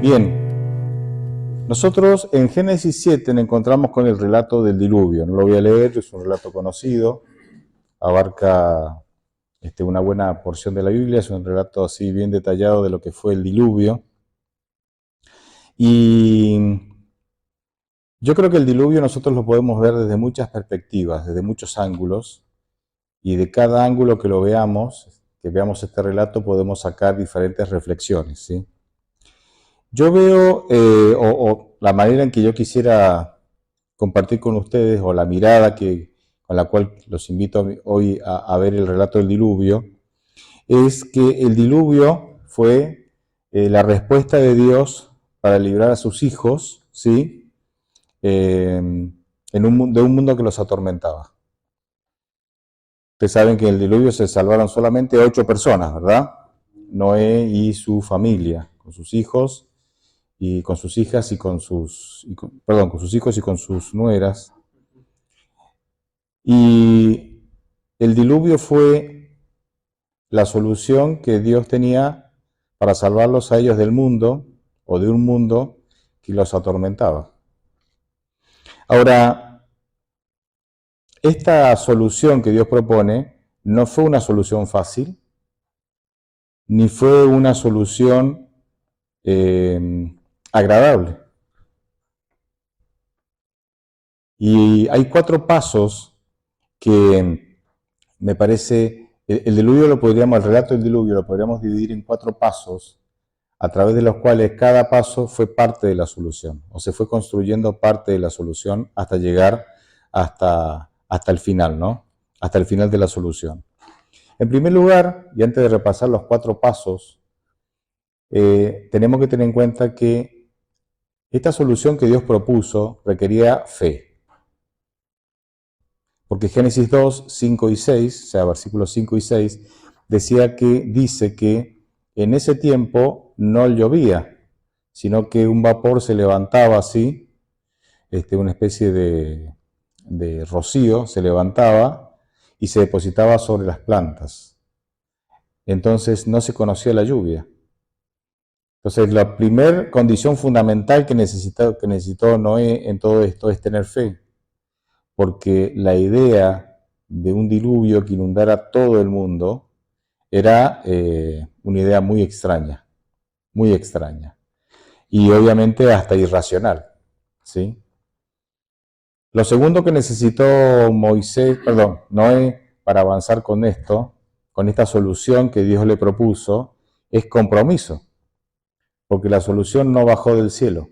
Bien, nosotros en Génesis 7 nos encontramos con el relato del diluvio. No lo voy a leer, es un relato conocido, abarca una buena porción de la Biblia, es un relato así bien detallado de lo que fue el diluvio. Y yo creo que el diluvio nosotros lo podemos ver desde muchas perspectivas, desde muchos ángulos, y de cada ángulo que lo veamos, que veamos este relato, podemos sacar diferentes reflexiones, ¿sí? Yo veo, o la manera en que yo quisiera compartir con ustedes, o la mirada con la cual los invito hoy a ver el relato del diluvio, es que el diluvio fue la respuesta de Dios para librar a sus hijos, ¿sí? De un mundo que los atormentaba. Ustedes saben que en el diluvio se salvaron solamente 8 personas, ¿verdad? Noé y su familia, con sus hijos y con sus hijas con sus hijos y con sus nueras. Y el diluvio fue la solución que Dios tenía para salvarlos a ellos del mundo, o de un mundo que los atormentaba. Ahora, esta solución que Dios propone no fue una solución fácil, ni fue una solución agradable. Y hay 4 pasos que me parece, el relato del diluvio lo podríamos dividir en 4 pasos, a través de los cuales cada paso fue parte de la solución, o se fue construyendo parte de la solución hasta llegar hasta el final, ¿no? Hasta el final de la solución. En primer lugar, y antes de repasar los 4 pasos, tenemos que tener en cuenta que esta solución que Dios propuso requería fe. Porque Génesis 2, 5 y 6, o sea, versículos 5 y 6, dice que en ese tiempo no llovía, sino que un vapor se levantaba así, una especie de rocío se levantaba y se depositaba sobre las plantas. Entonces no se conocía la lluvia. Entonces la primera condición fundamental que necesitó Noé en todo esto es tener fe, porque la idea de un diluvio que inundara todo el mundo era una idea muy extraña, y obviamente hasta irracional, ¿sí? Lo segundo que necesitó Noé, para avanzar con esto, con esta solución que Dios le propuso, es compromiso, porque la solución no bajó del cielo,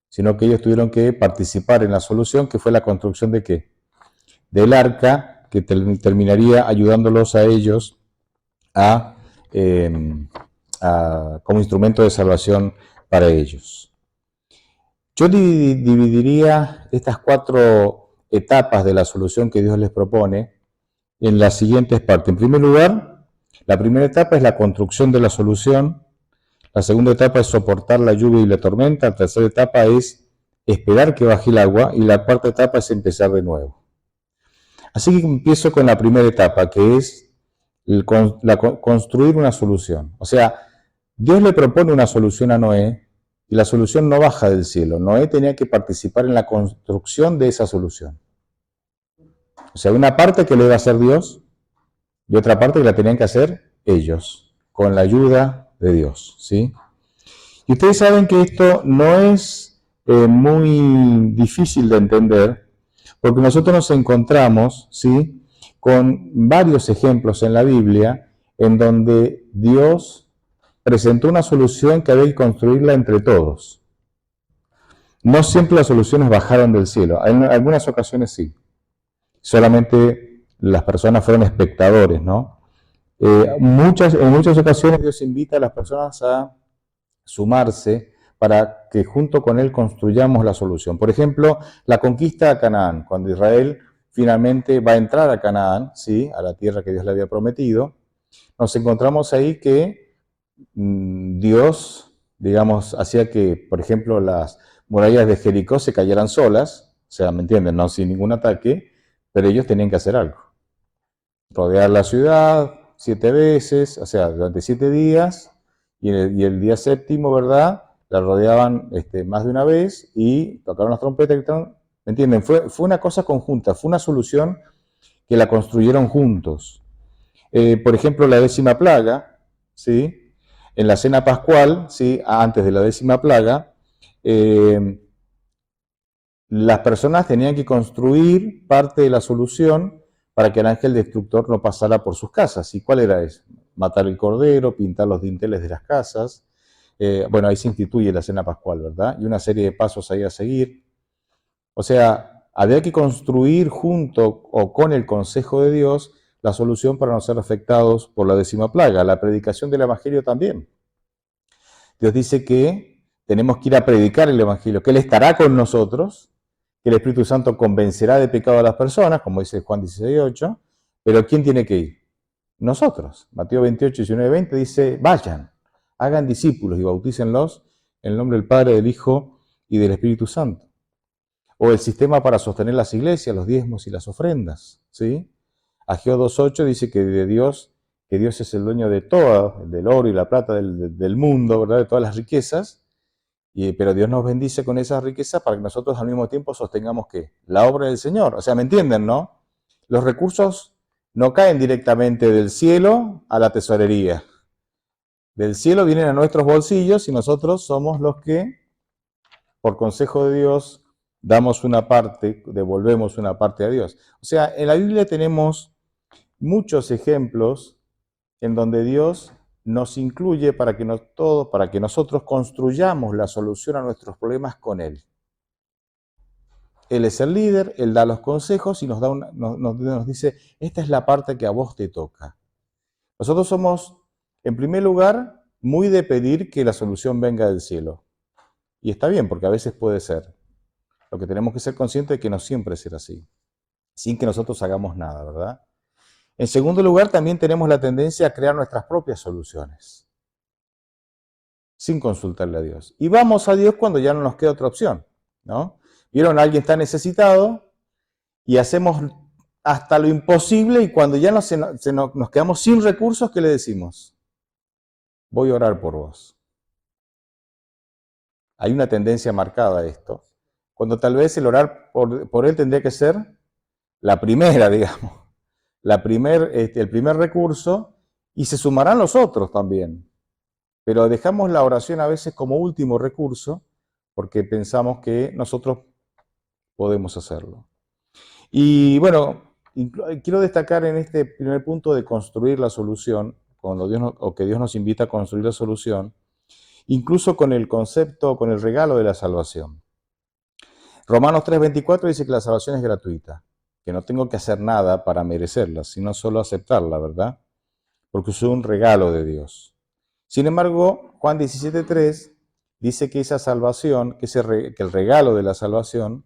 sino que ellos tuvieron que participar en la solución, que fue la construcción ¿de qué? Del arca, que terminaría ayudándolos a ellos como instrumento de salvación para ellos. Yo dividiría estas 4 etapas de la solución que Dios les propone en las siguientes partes. En primer lugar, la primera etapa es la construcción de la solución. La segunda etapa es soportar la lluvia y la tormenta. La tercera etapa es esperar que baje el agua. Y la cuarta etapa es empezar de nuevo. Así que empiezo con la primera etapa, que es construir una solución. O sea, Dios le propone una solución a Noé y la solución no baja del cielo. Noé tenía que participar en la construcción de esa solución. O sea, una parte que le iba a hacer Dios y otra parte que la tenían que hacer ellos, con la ayuda de Dios, ¿sí? Y ustedes saben que esto no es muy difícil de entender, porque nosotros nos encontramos, ¿sí?, con varios ejemplos en la Biblia en donde Dios presentó una solución que había que construirla entre todos. No siempre las soluciones bajaron del cielo, en algunas ocasiones sí. Solamente las personas fueron espectadores, ¿no? En muchas ocasiones Dios invita a las personas a sumarse para que junto con Él construyamos la solución. Por ejemplo, la conquista a Canaán, cuando Israel finalmente va a entrar a Canaán, ¿sí?, a la tierra que Dios le había prometido, nos encontramos ahí que Dios, digamos, hacía que, por ejemplo, las murallas de Jericó se cayeran solas, o sea, ¿me entienden?, no sin ningún ataque, pero ellos tenían que hacer algo. Rodear la ciudad 7 veces, o sea, durante 7 días, y el día séptimo, ¿verdad?, la rodeaban más de una vez y tocaron las trompetas y gritaron, ¿me entienden? Fue una cosa conjunta, fue una solución que la construyeron juntos. Por ejemplo, la 10ª plaga, ¿sí? En la cena pascual, ¿sí? Antes de la 10ª plaga, las personas tenían que construir parte de la solución para que el ángel destructor no pasara por sus casas. ¿Y cuál era eso? Matar el cordero, pintar los dinteles de las casas. Bueno, ahí se instituye la cena pascual, ¿verdad? Y una serie de pasos ahí a seguir. O sea, había que construir junto o con el consejo de Dios la solución para no ser afectados por la 10ª plaga. La predicación del Evangelio también. Dios dice que tenemos que ir a predicar el Evangelio, que Él estará con nosotros, que el Espíritu Santo convencerá de pecado a las personas, como dice Juan 16:8, pero ¿quién tiene que ir? Nosotros. Mateo 28, 19, 20 dice, vayan, hagan discípulos y bautícenlos en el nombre del Padre, del Hijo y del Espíritu Santo. O el sistema para sostener las iglesias, los diezmos y las ofrendas, ¿sí? Ageo 2:8 dice que Dios es el dueño de todo, del oro y la plata del mundo, ¿verdad? De todas las riquezas, pero Dios nos bendice con esa riqueza para que nosotros al mismo tiempo sostengamos ¿qué? La obra del Señor. O sea, ¿me entienden, no? Los recursos no caen directamente del cielo a la tesorería. Del cielo vienen a nuestros bolsillos y nosotros somos los que, por consejo de Dios, damos una parte, devolvemos una parte a Dios. O sea, en la Biblia tenemos muchos ejemplos en donde Dios nos incluye para que para que nosotros construyamos la solución a nuestros problemas con Él. Él es el líder, Él da los consejos y nos dice, esta es la parte que a vos te toca. Nosotros somos, en primer lugar, muy de pedir que la solución venga del cielo. Y está bien, porque a veces puede ser. Lo que tenemos que ser conscientes es que no siempre será así, sin que nosotros hagamos nada, ¿verdad? En segundo lugar, también tenemos la tendencia a crear nuestras propias soluciones, sin consultarle a Dios. Y vamos a Dios cuando ya no nos queda otra opción, ¿no? ¿Vieron? Alguien está necesitado y hacemos hasta lo imposible y cuando ya nos quedamos sin recursos, ¿qué le decimos? Voy a orar por vos. Hay una tendencia marcada a esto, cuando tal vez el orar por él tendría que ser la primera, digamos, el primer recurso, y se sumarán los otros también. Pero dejamos la oración a veces como último recurso porque pensamos que nosotros podemos hacerlo. Y bueno, quiero destacar en este primer punto de construir la solución, que Dios nos invita a construir la solución, incluso con el concepto, con el regalo de la salvación. Romanos 3:24 dice que la salvación es gratuita, que no tengo que hacer nada para merecerla, sino solo aceptarla, ¿verdad? Porque es un regalo de Dios. Sin embargo, Juan 17:3 dice que esa salvación, que el regalo de la salvación,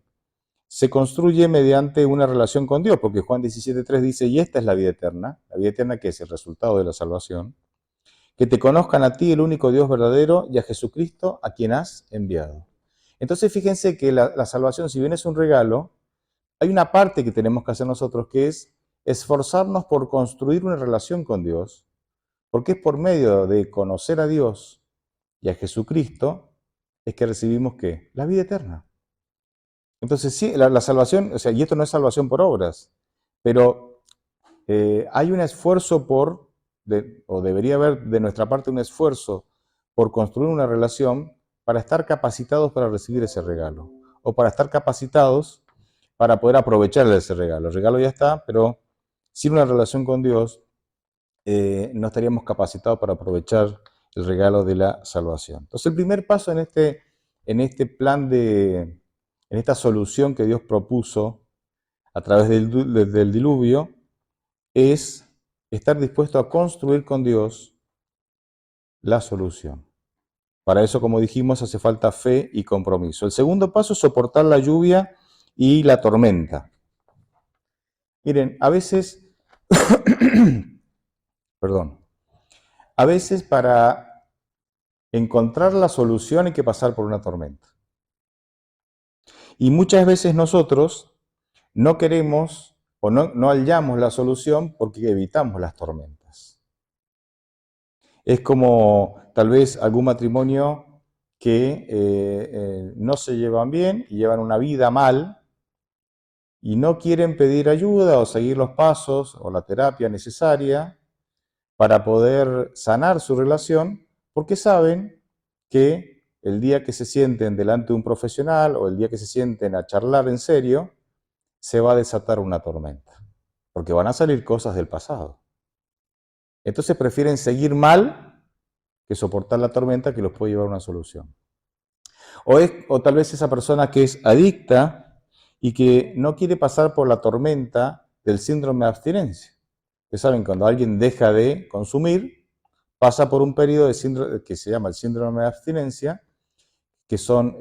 se construye mediante una relación con Dios, porque Juan 17:3 dice, y esta es la vida eterna que es el resultado de la salvación, que te conozcan a ti, el único Dios verdadero, y a Jesucristo, a quien has enviado. Entonces fíjense que la salvación, si bien es un regalo, hay una parte que tenemos que hacer nosotros, que es esforzarnos por construir una relación con Dios, porque es por medio de conocer a Dios y a Jesucristo, es que recibimos ¿qué? La vida eterna. Entonces sí, la salvación, o sea, y esto no es salvación por obras, pero hay un esfuerzo o debería haber de nuestra parte un esfuerzo por construir una relación para estar capacitados para recibir ese regalo, o para estar capacitados para poder aprovechar ese regalo. El regalo ya está, pero sin una relación con Dios no estaríamos capacitados para aprovechar el regalo de la salvación. Entonces el primer paso en este plan en esta solución que Dios propuso a través del diluvio, es estar dispuesto a construir con Dios la solución. Para eso, como dijimos, hace falta fe y compromiso. El segundo paso es soportar la lluvia y la tormenta. Miren, a veces, perdón, a veces para encontrar la solución hay que pasar por una tormenta. Y muchas veces nosotros no queremos o no hallamos la solución porque evitamos las tormentas. Es como tal vez algún matrimonio que no se llevan bien y llevan una vida mal y no quieren pedir ayuda o seguir los pasos o la terapia necesaria para poder sanar su relación, porque saben que el día que se sienten delante de un profesional o el día que se sienten a charlar en serio, se va a desatar una tormenta, porque van a salir cosas del pasado. Entonces prefieren seguir mal que soportar la tormenta que los puede llevar a una solución. O tal vez esa persona que es adicta y que no quiere pasar por la tormenta del síndrome de abstinencia. Ustedes saben, cuando alguien deja de consumir, pasa por un periodo de síndrome, que se llama el síndrome de abstinencia, que son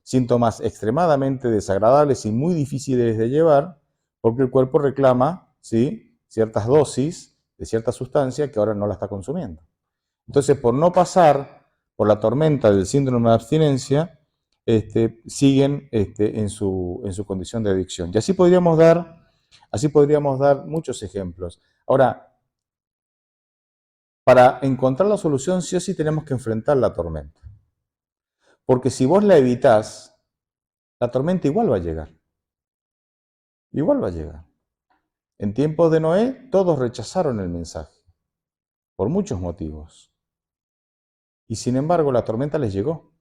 síntomas extremadamente desagradables y muy difíciles de llevar, porque el cuerpo reclama, ¿sí?, ciertas dosis de cierta sustancia que ahora no la está consumiendo. Entonces, por no pasar por la tormenta del síndrome de abstinencia, siguen en su condición de adicción. Y así podríamos dar muchos ejemplos. Ahora, para encontrar la solución, sí o sí tenemos que enfrentar la tormenta. Porque si vos la evitás, la tormenta igual va a llegar. Igual va a llegar. En tiempos de Noé, todos rechazaron el mensaje, por muchos motivos. Y sin embargo, la tormenta les llegó.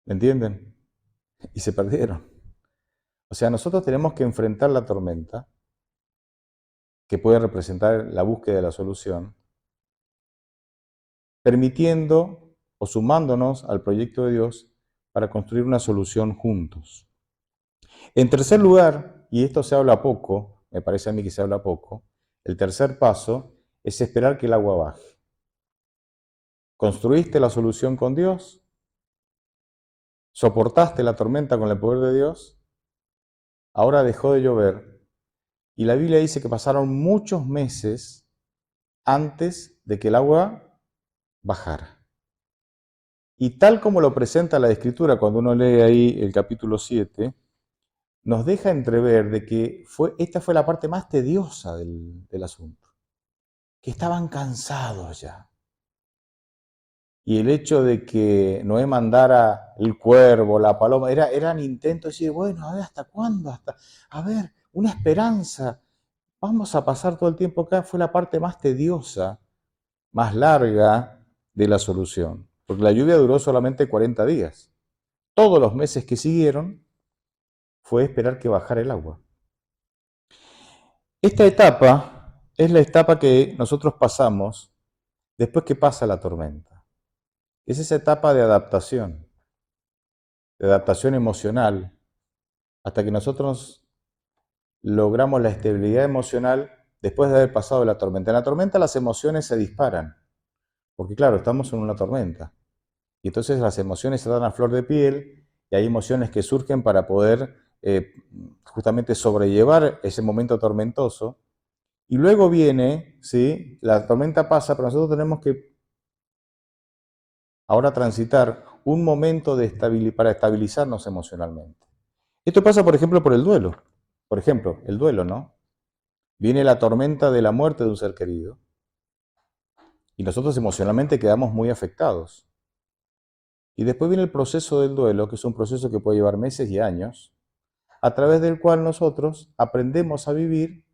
¿Entienden? Y se perdieron. O sea, nosotros tenemos que enfrentar la tormenta, que puede representar la búsqueda de la solución, permitiendo o sumándonos al proyecto de Dios para construir una solución juntos. En tercer lugar, y esto se habla poco, me parece a mí que se habla poco, el tercer paso es esperar que el agua baje. ¿Construiste la solución con Dios? ¿Soportaste la tormenta con el poder de Dios? Ahora dejó de llover y la Biblia dice que pasaron muchos meses antes de que el agua bajara. Y tal como lo presenta la Escritura, cuando uno lee ahí el capítulo 7, nos deja entrever de que esta fue la parte más tediosa del asunto, que estaban cansados ya. Y el hecho de que Noé mandara el cuervo, la paloma, eran intentos de decir, bueno, a ver, ¿hasta cuándo? A ver, una esperanza. Vamos a pasar todo el tiempo acá. Fue la parte más tediosa, más larga de la solución. Porque la lluvia duró solamente 40 días. Todos los meses que siguieron fue esperar que bajara el agua. Esta etapa es la etapa que nosotros pasamos después que pasa la tormenta. Es esa etapa de adaptación emocional, hasta que nosotros logramos la estabilidad emocional después de haber pasado la tormenta. En la tormenta las emociones se disparan, porque claro, estamos en una tormenta. Y entonces las emociones se dan a flor de piel y hay emociones que surgen para poder justamente sobrellevar ese momento tormentoso. Y luego viene, ¿sí?, la tormenta pasa, pero nosotros tenemos que ahora transitar un momento para estabilizarnos emocionalmente. Esto pasa, por ejemplo, por el duelo. Por ejemplo, el duelo, ¿no? Viene la tormenta de la muerte de un ser querido y nosotros emocionalmente quedamos muy afectados. Y después viene el proceso del duelo, que es un proceso que puede llevar meses y años, a través del cual nosotros aprendemos a vivir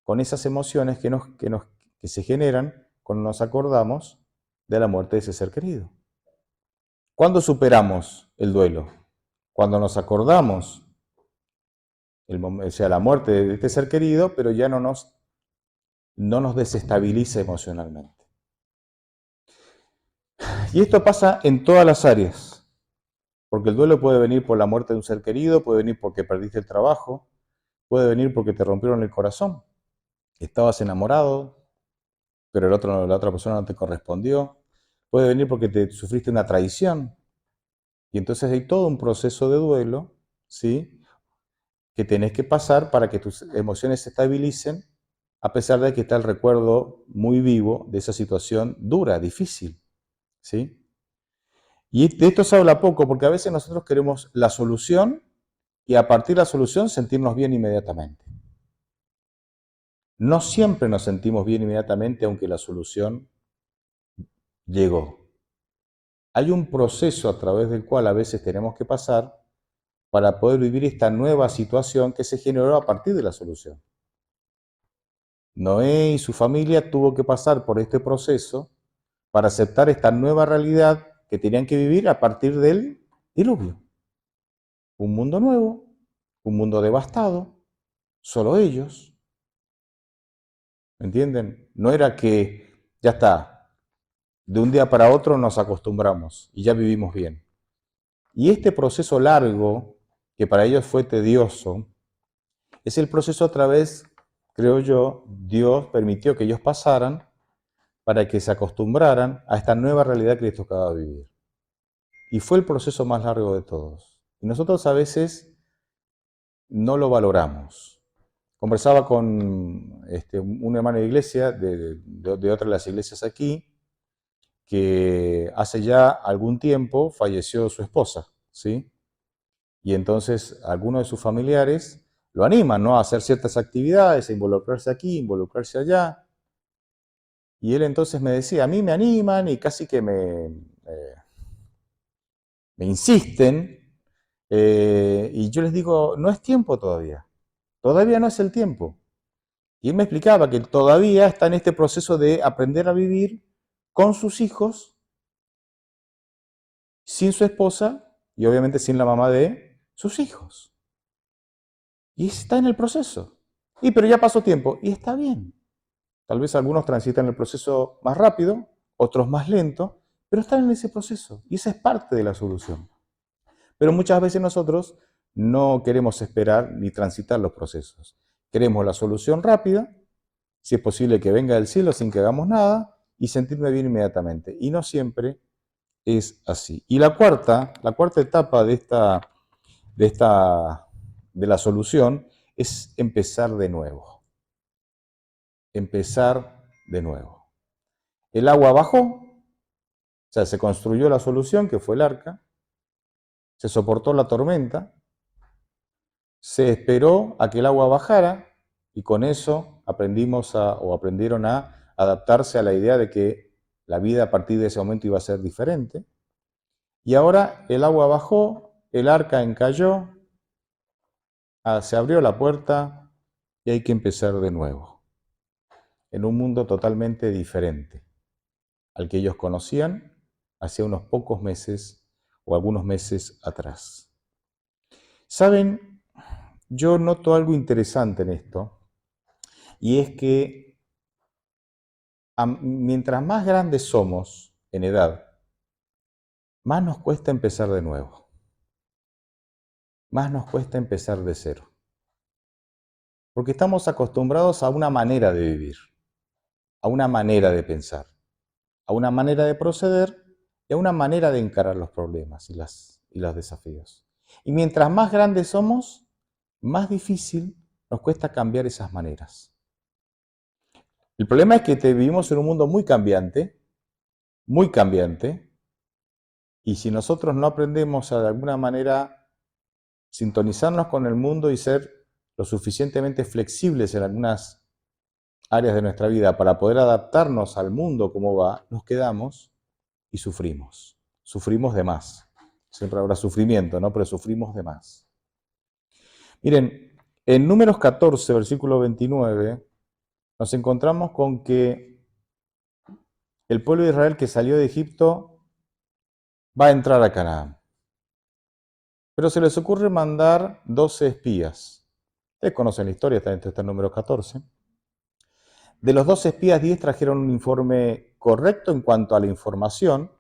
con esas emociones que se generan cuando nos acordamos de la muerte de ese ser querido. ¿Cuándo superamos el duelo? Cuando nos acordamos, o sea, la muerte de este ser querido, pero ya no nos desestabiliza emocionalmente. Y esto pasa en todas las áreas, porque el duelo puede venir por la muerte de un ser querido, puede venir porque perdiste el trabajo, puede venir porque te rompieron el corazón, estabas enamorado, pero la otra persona no te correspondió, puede venir porque te sufriste una traición, y entonces hay todo un proceso de duelo, ¿sí?, que tenés que pasar para que tus emociones se estabilicen, a pesar de que está el recuerdo muy vivo de esa situación dura, difícil, ¿sí? Y de esto se habla poco, porque a veces nosotros queremos la solución y a partir de la solución sentirnos bien inmediatamente. No siempre nos sentimos bien inmediatamente, aunque la solución llegó. hay un proceso a través del cual a veces tenemos que pasar para poder vivir esta nueva situación que se generó a partir de la solución. Noé y su familia tuvo que pasar por este proceso para aceptar esta nueva realidad que tenían que vivir a partir del diluvio. Un mundo nuevo, un mundo devastado, solo ellos. ¿Me entienden? No era que ya está, de un día para otro nos acostumbramos y ya vivimos bien. Y este proceso largo, que para ellos fue tedioso, es el proceso a través, creo yo, Dios permitió que ellos pasaran para que se acostumbraran a esta nueva realidad que les tocaba vivir. Y fue el proceso más largo de todos. Y nosotros a veces no lo valoramos. Conversaba con un hermano de iglesia, de otra de las iglesias aquí, que hace ya algún tiempo falleció su esposa, ¿sí? Y entonces algunos de sus familiares lo animan, ¿no?, a hacer ciertas actividades, a involucrarse aquí, involucrarse allá. Y él entonces me decía, a mí me animan y casi que me insisten, y yo les digo, no es tiempo todavía no es el tiempo. Y él me explicaba que todavía está en este proceso de aprender a vivir con sus hijos, sin su esposa y obviamente sin la mamá de sus hijos. Y está en el proceso. Pero ya pasó tiempo y está bien. Tal vez algunos transitan el proceso más rápido, otros más lento, pero están en ese proceso y esa es parte de la solución. Pero muchas veces nosotros no queremos esperar ni transitar los procesos. Queremos la solución rápida, si es posible que venga del cielo sin que hagamos nada y sentirme bien inmediatamente. Y no siempre es así. Y la cuarta etapa de la solución es empezar de nuevo. Empezar de nuevo. El agua bajó, o sea, se construyó la solución, que fue el arca, se soportó la tormenta, se esperó a que el agua bajara y con eso aprendieron a adaptarse a la idea de que la vida a partir de ese momento iba a ser diferente. Y ahora el agua bajó, el arca encalló, se abrió la puerta y hay que empezar de nuevo, en un mundo totalmente diferente al que ellos conocían hace unos pocos meses o algunos meses atrás. ¿Saben? Yo noto algo interesante en esto, y es que mientras más grandes somos en edad, más nos cuesta empezar de nuevo, más nos cuesta empezar de cero, porque estamos acostumbrados a una manera de vivir, a una manera de pensar, a una manera de proceder y a una manera de encarar los problemas y los desafíos. Y mientras más grandes somos, más difícil nos cuesta cambiar esas maneras. El problema es que vivimos en un mundo muy cambiante, y si nosotros no aprendemos a de alguna manera sintonizarnos con el mundo y ser lo suficientemente flexibles en algunas áreas de nuestra vida para poder adaptarnos al mundo como va, nos quedamos y sufrimos. Sufrimos de más. Siempre habrá sufrimiento, ¿no? Pero sufrimos de más. Miren, en Números 14, versículo 29, nos encontramos con que el pueblo de Israel que salió de Egipto va a entrar a Canaán. Pero se les ocurre mandar 12 espías. Ustedes conocen la historia, está en Números 14. De los 12 espías, 10 trajeron un informe correcto en cuanto a la información,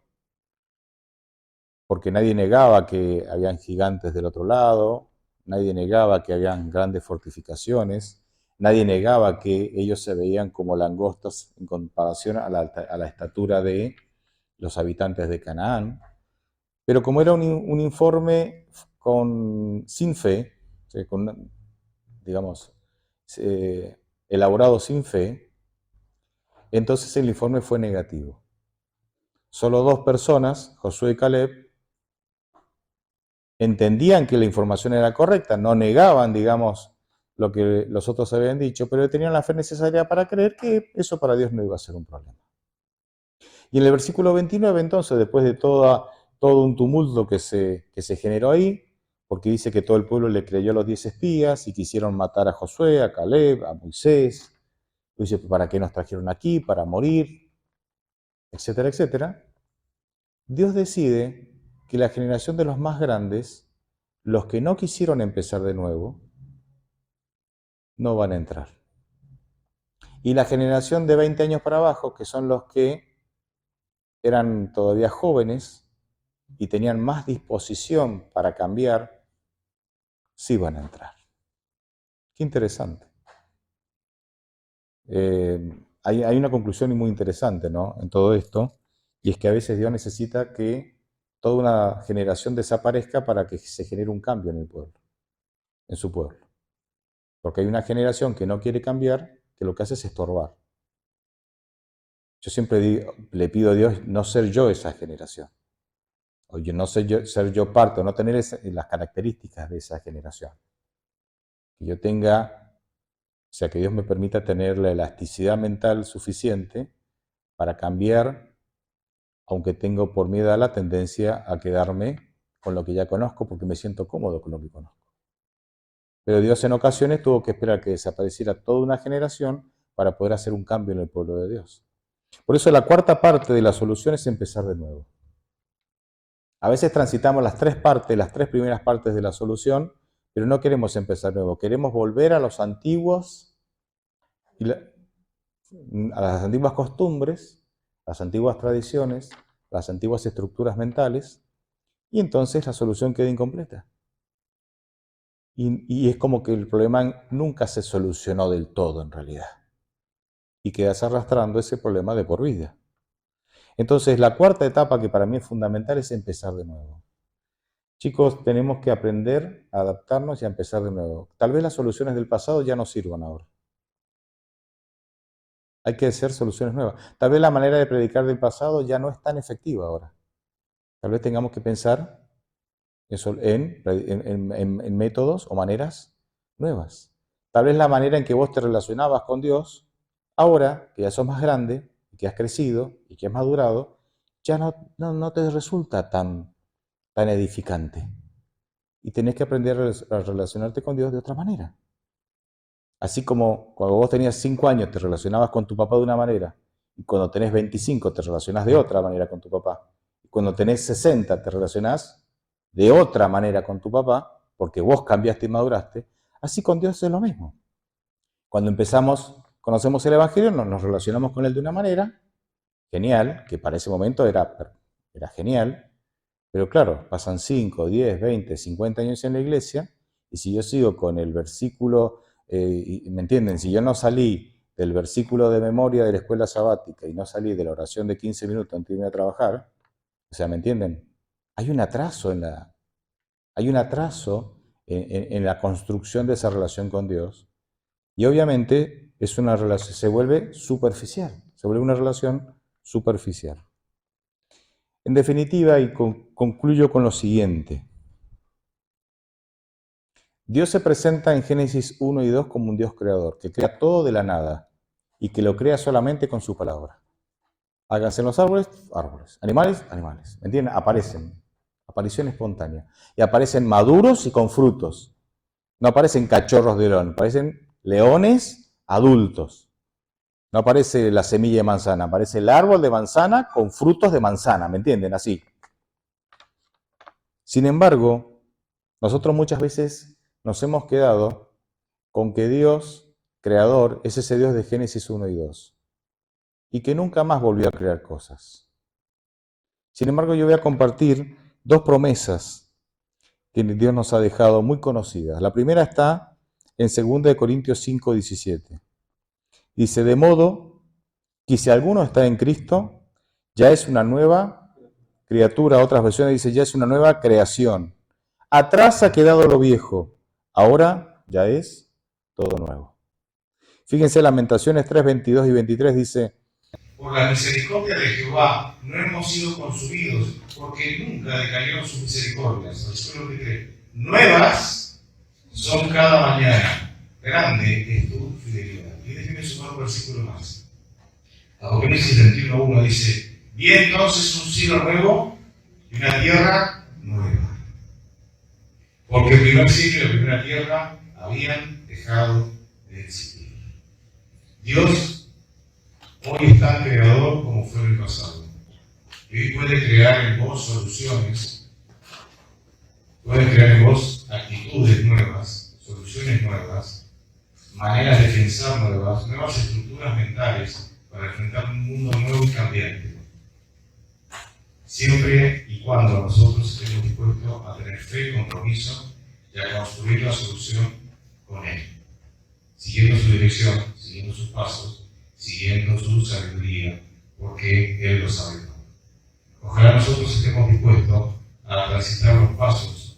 porque nadie negaba que habían gigantes del otro lado, nadie negaba que habían grandes fortificaciones, nadie negaba que ellos se veían como langostas en comparación a la estatura de los habitantes de Canaán. Pero como era un informe sin fe, digamos, elaborado sin fe, entonces el informe fue negativo. Solo 2 personas, Josué y Caleb, entendían que la información era correcta, no negaban, digamos, lo que los otros habían dicho, pero tenían la fe necesaria para creer que eso para Dios no iba a ser un problema. Y en el versículo 29, entonces, después de todo un tumulto que se generó ahí, porque dice que todo el pueblo le creyó a los 10 espías y quisieron matar a Josué, a Caleb, a Moisés. Dice, ¿para qué nos trajeron aquí? Para morir, etcétera, etcétera. Dios decide que la generación de los más grandes, los que no quisieron empezar de nuevo, no van a entrar. Y la generación de 20 años para abajo, que son los que eran todavía jóvenes y tenían más disposición para cambiar, sí van a entrar. Qué interesante. Hay una conclusión muy interesante, ¿no?, en todo esto, y es que a veces Dios necesita que toda una generación desaparezca para que se genere un cambio en el pueblo, en su pueblo. Porque hay una generación que no quiere cambiar, que lo que hace es estorbar. Yo siempre le pido a Dios no ser yo esa generación, o no ser yo parte, o no tener las características de esa generación. Que yo tenga, o sea, que Dios me permita tener la elasticidad mental suficiente para cambiar, aunque tengo por miedo a la tendencia a quedarme con lo que ya conozco porque me siento cómodo con lo que conozco. Pero Dios en ocasiones tuvo que esperar que desapareciera toda una generación para poder hacer un cambio en el pueblo de Dios. Por eso la cuarta parte de la solución es empezar de nuevo. A veces transitamos las tres primeras partes de la solución, pero no queremos empezar de nuevo. Queremos volver a los antiguos, a las antiguas costumbres, las antiguas tradiciones, las antiguas estructuras mentales, y entonces la solución queda incompleta. Y es como que el problema nunca se solucionó del todo en realidad. Y quedas arrastrando ese problema de por vida. Entonces, la cuarta etapa que para mí es fundamental es empezar de nuevo. Chicos, tenemos que aprender a adaptarnos y a empezar de nuevo. Tal vez las soluciones del pasado ya no sirvan ahora. Hay que hacer soluciones nuevas. Tal vez la manera de predicar del pasado ya no es tan efectiva ahora. Tal vez tengamos que pensar en métodos o maneras nuevas. Tal vez la manera en que vos te relacionabas con Dios, ahora que ya sos más grande, que has crecido y que has madurado, ya no te resulta tan edificante. Y tenés que aprender a relacionarte con Dios de otra manera. Así como cuando vos tenías 5 años te relacionabas con tu papá de una manera, y cuando tenés 25 te relacionás de otra manera con tu papá, y cuando tenés 60 te relacionás de otra manera con tu papá, porque vos cambiaste y maduraste, así con Dios es lo mismo. Cuando conocemos el Evangelio, nos relacionamos con Él de una manera genial, que para ese momento era genial, pero claro, pasan 5, 10, 20, 50 años en la iglesia, y si yo sigo con el versículo, ¿me entienden? Si yo no salí del versículo de memoria de la escuela sabática y no salí de la oración de 15 minutos antes de irme a trabajar, o sea, ¿me entienden? Hay un atraso en la construcción de esa relación con Dios, y obviamente se vuelve superficial, se vuelve una relación superficial. En definitiva, y concluyo con lo siguiente. Dios se presenta en Génesis 1 y 2 como un Dios creador, que crea todo de la nada y que lo crea solamente con su palabra. Háganse los árboles, árboles. Animales, animales. ¿Me entienden? Aparición espontánea. Y aparecen maduros y con frutos. No aparecen cachorros de león, aparecen leones adultos. No aparece la semilla de manzana, aparece el árbol de manzana con frutos de manzana, ¿me entienden? Así. Sin embargo, nosotros muchas veces nos hemos quedado con que Dios, creador, es ese Dios de Génesis 1 y 2, y que nunca más volvió a crear cosas. Sin embargo, yo voy a compartir 2 promesas que Dios nos ha dejado muy conocidas. La primera está en 2 Corintios 5, 17. Dice, de modo que si alguno está en Cristo, ya es una nueva criatura. Otras versiones dicen, ya es una nueva creación. Atrás ha quedado lo viejo, ahora ya es todo nuevo. Fíjense, Lamentaciones 3, 22 y 23 dice, por la misericordia de Jehová no hemos sido consumidos, porque nunca decayeron sus misericordias. Versículo 23. Nuevas son cada mañana. Grande es tu fidelidad. Y déjenme sumar un versículo más. Apocalipsis 21:1 dice, Vi entonces un cielo nuevo y una tierra nueva. Porque el primer cielo y la primera tierra habían dejado de existir. Dios hoy es tan creador como fue en el pasado. Y hoy puede crear en vos soluciones, puede crear en vos actitudes nuevas, soluciones nuevas, maneras de pensar nuevas, nuevas estructuras mentales para enfrentar un mundo nuevo y cambiante. Siempre y cuando nosotros estemos dispuestos a tener fe y compromiso y a construir la solución con Él, siguiendo su dirección, siguiendo sus pasos, siguiendo su sabiduría, porque Él lo sabe todo. Ojalá nosotros estemos dispuestos a transitar los pasos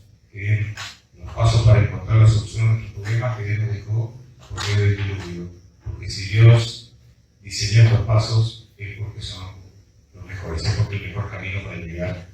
para encontrar la solución a nuestros problemas que Dios nos dejó por medio del diluvio. Porque si Dios diseñó estos pasos, es porque son los mejores, es porque es el mejor camino para llegar